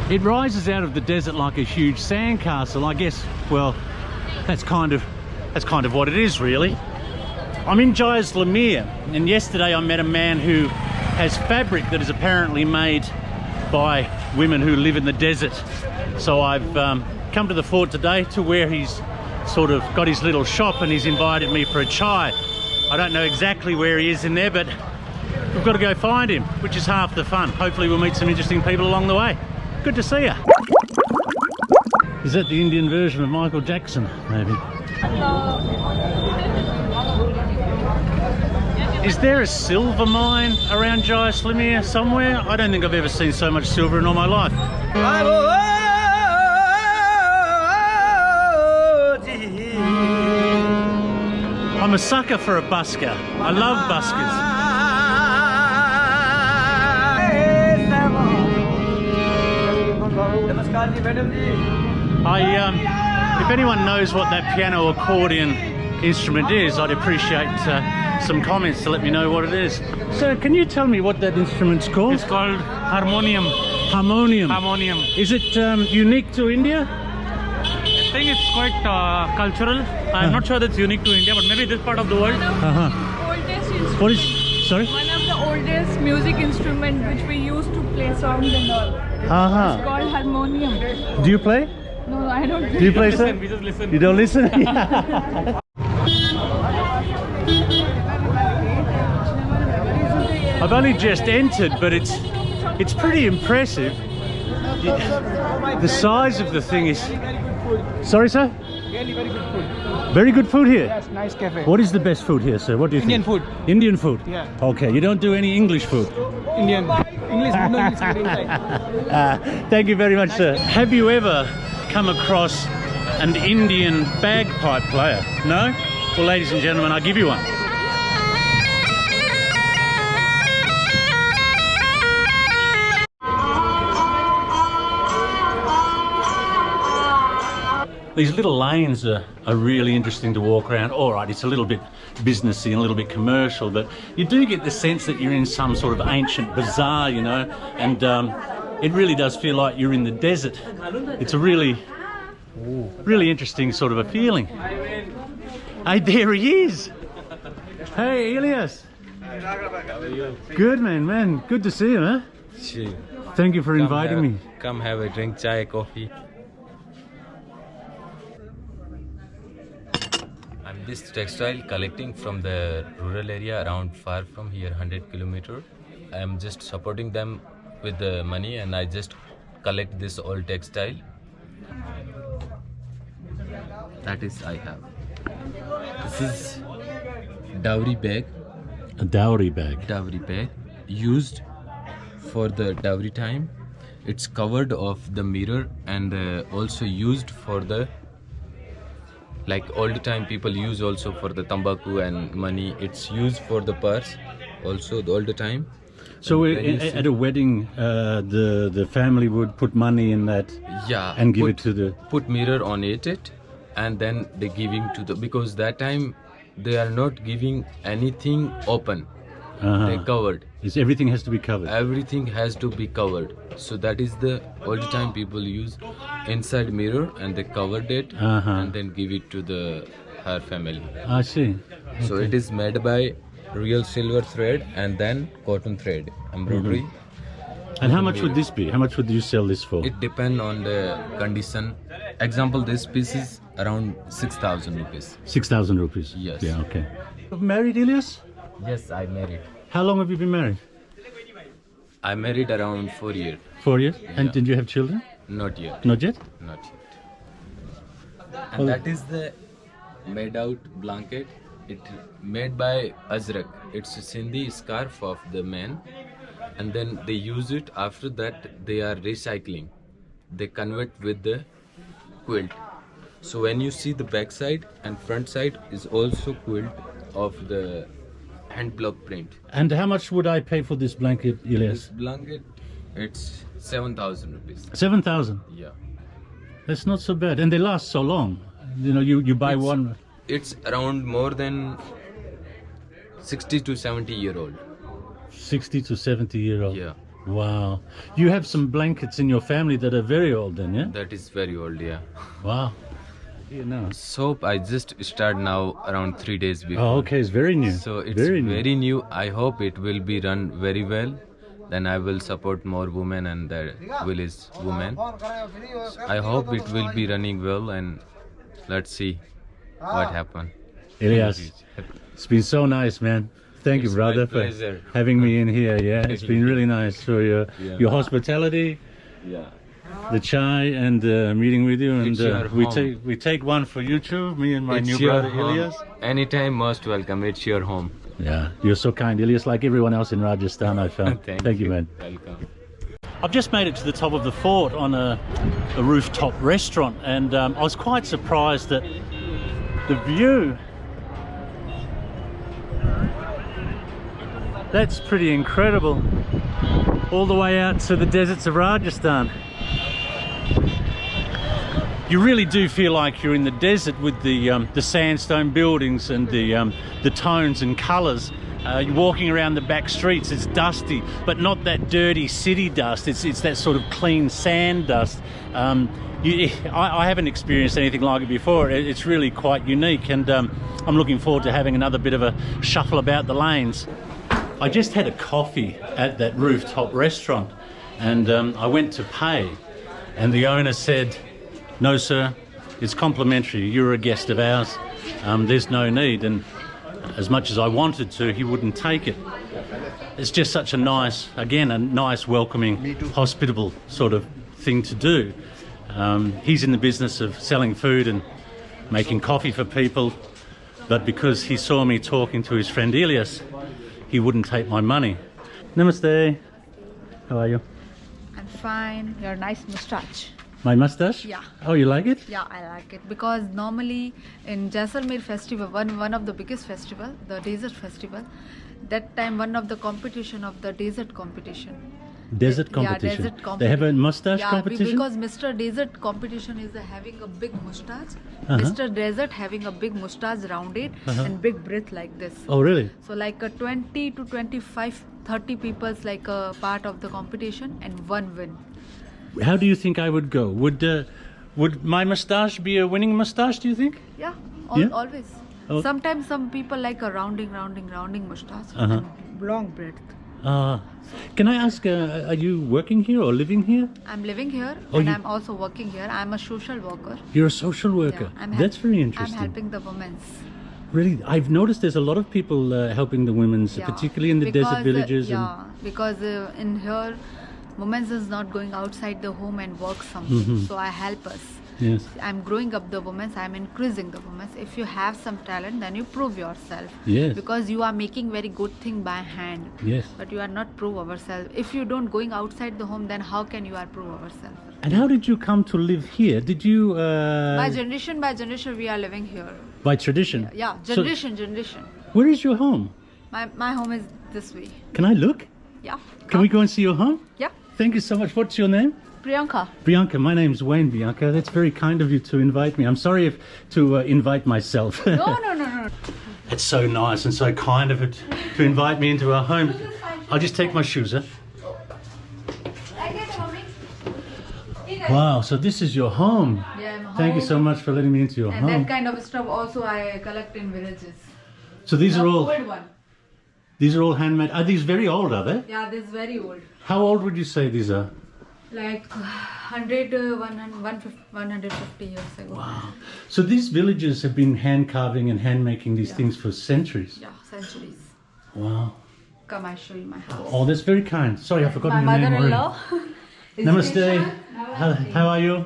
It rises out of the desert like a huge sandcastle. I guess, well, that's kind of what it is, really. I'm in Jaisalmer, and yesterday I met a man who has fabric that is apparently made by women who live in the desert. So I've come to the fort today to where he's sort of got his little shop, and he's invited me for a chai. I don't know exactly where he is in there, but we've got to go find him, which is half the fun. Hopefully we'll meet some interesting people along the way. Good to see you. Is that the Indian version of Michael Jackson, maybe? Is there a silver mine around Jaisalmer somewhere? I don't think I've ever seen so much silver in all my life. I'm a sucker for a busker. I love buskers. If anyone knows what that piano accordion instrument is, I'd appreciate some comments to let me know what it is. So, can you tell me what that instrument's called? It's called harmonium. Harmonium. Harmonium. Is it unique to India? I think it's quite cultural. I'm not sure that's unique to India, but maybe this part of the world. Oldest instrument. What is? Sorry. One of the oldest music instrument which we used to play songs and all. It's called harmonium. Do you play? No, I don't. Do you play, sir? We just listen. You don't listen? I've only just entered, but it's pretty impressive. The size of the thing is... Sorry, sir? Really very good food. Very good food here? Yes, nice cafe. What is the best food here, sir? What do you Indian think? food. Indian food? Yeah. Okay, you don't do any English food? Indian. English, no English speaking side. Thank you very much, sir. Have you ever come across an Indian bagpipe player? No? Well, ladies and gentlemen, I'll give you one. These little lanes are really interesting to walk around. All right, it's a little bit businessy and a little bit commercial, but you do get the sense that you're in some sort of ancient bazaar, you know, and it really does feel like you're in the desert. It's a really interesting sort of a feeling. Hey, there he is. Hey, Elias. Good, man. Good to see you, man. Thank you for inviting me. Come have a drink, chai, coffee. I'm this textile collecting from the rural area around far from here, 100 kilometers. I'm just supporting them with the money, and I just collect this old textile. That is I have. This is dowry bag. A dowry bag. Dowry bag used for the dowry time. It's covered of the mirror, and also used for the, like all the time people use also for the tambaku and money. It's used for the purse also all the time. So at a wedding, the family would put money in that, yeah, and give it to the... Put mirror on it, and then they giving to the, because that time they are not giving anything open. They covered. Everything has to be covered. Everything has to be covered. So that is the all the time people use inside mirror, and they covered it and then give it to her family. I see. So it is made by real silver thread and then cotton thread embroidery. And how much would this be? How much would you sell this for? It depends on the condition. Example, this piece is around 6,000 rupees. 6,000 rupees? Yes. Yeah, okay. Married, Elias? Yes, I married. How long have you been married? I married around 4 years. 4 years? Yeah. And did you have children? Not yet. Not yet? Not yet. And that is the made out blanket. It made by Azrak. It's a Sindhi scarf of the men, and then they use it. After that, they are recycling. They convert with the quilt. So when you see the back side and front side is also quilt of the hand block print. And how much would I pay for this blanket, Elias? This blanket, it's 7,000 rupees. 7,000? Yeah. That's not so bad. And they last so long. You know, you buy one... It's around more than 60 to 70 year old. 60 to 70 year old. Yeah. Wow. You have some blankets in your family that are very old then, yeah? That is very old, yeah. Wow. Yeah, no. Soap I just start now around 3 days before. Oh, okay, it's very new. So it's very very new. new. I hope it will be run very well. Then I will support more women and the village women. I hope it will be running well, and let's see what happens. Elias, it's been so nice, man. Thank you, It's brother, my for pleasure. having me in here. Yeah, it's been really nice for your hospitality, Yeah. the chai, and meeting with you. And It's your we take one for you too, me and my It's new your brother home. Elias. Anytime, most welcome. It's your home. Yeah, you're so kind, Elias, like everyone else in Rajasthan, I found. Thank you, man. Welcome. I've just made it to the top of the fort on a rooftop restaurant, and I was quite surprised that the view, that's pretty incredible, all the way out to the deserts of Rajasthan. You really do feel like you're in the desert with the sandstone buildings and the tones and colours. You're walking around the back streets. It's dusty, but not that dirty city dust. It's that sort of clean sand dust. I haven't experienced anything like it before. It's really quite unique, and I'm looking forward to having another bit of a shuffle about the lanes. I just had a coffee at that rooftop restaurant, and I went to pay, and the owner said, "No, sir, it's complimentary. You're a guest of ours. There's no need." And as much as I wanted to, he wouldn't take it. It's just such a nice, again, a nice, welcoming, hospitable sort of thing to do. He's in the business of selling food and making coffee for people, but because he saw me talking to his friend Elias, he wouldn't take my money. Namaste. How are you? I'm fine. Your nice moustache. My mustache? Yeah. Oh, you like it? Yeah, I like it because normally in Jaisalmer festival, one of the biggest festival, the desert festival, that time one of the competition of the desert competition. Desert Yeah, competition. desert competition. They have a mustache Yeah, competition? because Mr. Desert competition is having a big mustache. Uh-huh. Mr. Desert having a big mustache around it and big breath like this. Oh, really? So like a 20 to 25, 30 people's like a part of the competition and one win. How do you think I would go? Would my mustache be a winning mustache, do you think? Yeah, Yeah? always. Oh. Sometimes some people like a rounding mustache Uh-huh. and long breath. Can I ask, are you working here or living here? I'm living here Oh, and you- I'm also working here. I'm a social worker. You're a social worker. Yeah, That's very interesting. I'm helping the women. Really, I've noticed there's a lot of people helping the women, Yeah. particularly in the desert villages. Yeah, because in here, women is not going outside the home and work some. So I help us. Yes. I'm growing up the women. I'm increasing the women. If you have some talent, then you prove yourself. Yes. Because you are making very good thing by hand. Yes. But you are not prove ourselves. If you don't going outside the home, then how can you are prove ourselves? And how did you come to live here? Did you... By generation, we are living here. by tradition? Yeah, So, generation. where is your home? My home is this way. Can I look? Yeah. Can we go and see your home? Yeah. Thank you so much. What's your name? Priyanka. Bianca, my name's Wayne, Bianca. That's very kind of you to invite me. I'm sorry to invite myself. No. It's so nice and so kind of it to invite me into our home. I'll just take my shoes off. Wow, so this is your home. Yeah, my Thank you home. so much for letting me into your And home. that kind of stuff also I collect in villages. So these are all Old one. handmade. Are these very old, are they? Yeah, this is very old. How old would you say these are? Like 150 years ago. Wow. So these villages have been hand carving and hand making these things for centuries. Yeah, centuries. Wow. Come, I show you my house. Oh, that's very kind. Sorry, I forgot My your name already. mother-in-law. Namaste. How are you?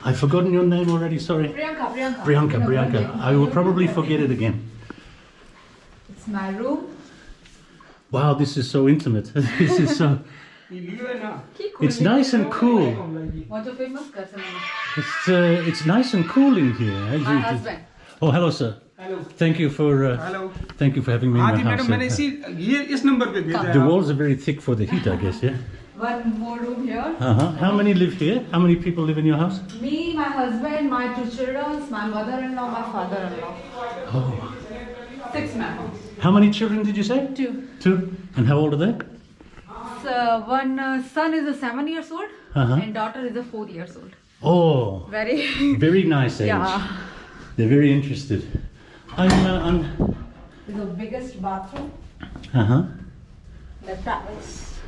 I've forgotten your name already, sorry. Priyanka. Priyanka. I will probably forget it again. It's my room. Wow, this is so intimate. This is so... It's nice and cool. What's your famous person? It's nice and cool in here. My husband. Oh, hello, sir. Hello. Thank you for Hello. thank you for having me in हाँ my ji madam मैंने house. इसी ये इस number पे भेजा The है walls are very thick for the heat, I guess, yeah? One more room here. How many live here? How many people live in your house? Me, my husband, my 2 children, my mother-in-law, my father-in-law. Oh. 6 members. How many children did you say? 2. 2? And how old are they? So one son is a 7 years old and daughter is a 4 years old. Oh, Very very nice age. yeah. They're very interested. I'm This is the biggest bathroom. The towels.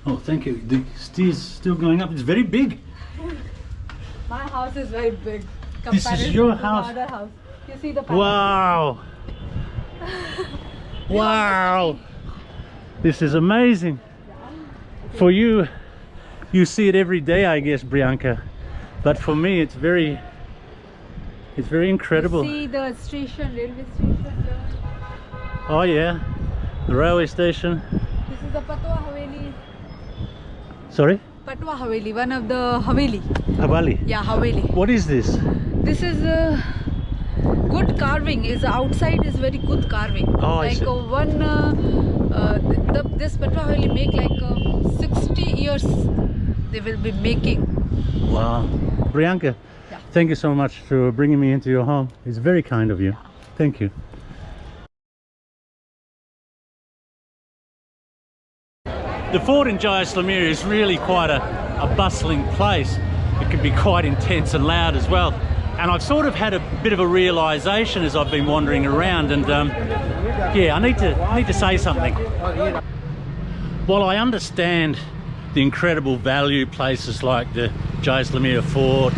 Oh, thank you. The stairs still going up. It's very big. My house is very big. This is your to the house? other house. You see the panel? Wow. Wow. This is amazing. For you, you see it every day, I guess, Bianca. But for me, it's very incredible. You see the station, railway station there. Oh yeah, the railway station. This is the Patwa Haveli. Sorry? Patwa Haveli, one of the Haveli. Havali. Yeah, Haveli. What is this? This is good carving. Is outside is very good carving. Oh, I like see. This Patwa Haveli make like 60 years they will be making. Wow. Bianca, Yeah. thank you so much for bringing me into your home. It's very kind of you. Thank you. The fort in Jaisalmer is really quite a bustling place. It can be quite intense and loud as well. And I've sort of had a bit of a realization as I've been wandering around, and yeah, I need to say something. While I understand the incredible value places like the Jaisalmer Fort,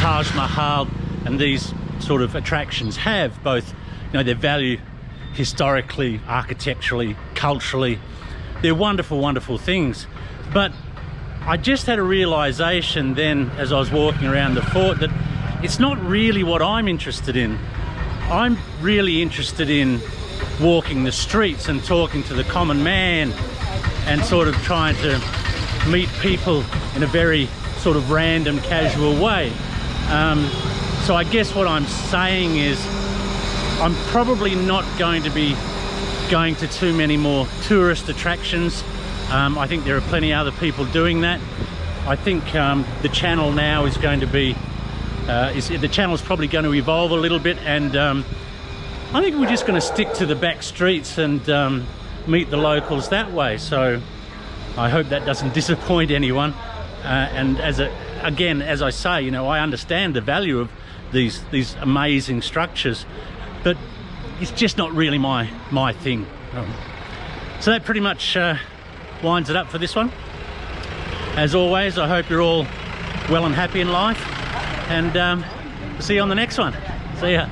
Taj Mahal, and these sort of attractions have, both, you know, their value historically, architecturally, culturally, they're wonderful, wonderful things. But I just had a realization then as I was walking around the fort that it's not really what I'm interested in. I'm really interested in walking the streets and talking to the common man and sort of trying to meet people in a very sort of random, casual way. So I guess what I'm saying is I'm probably not going to be going to too many more tourist attractions. I think there are plenty of other people doing that. I think the channel now is going to be, the channel is probably going to evolve a little bit, and I think we're just going to stick to the back streets and meet the locals that way. So I hope that doesn't disappoint anyone. And again, as I say, you know, I understand the value of these amazing structures, but it's just not really my thing. So that pretty much winds it up for this one. As always, I hope you're all well and happy in life, and see you on the next one. See ya.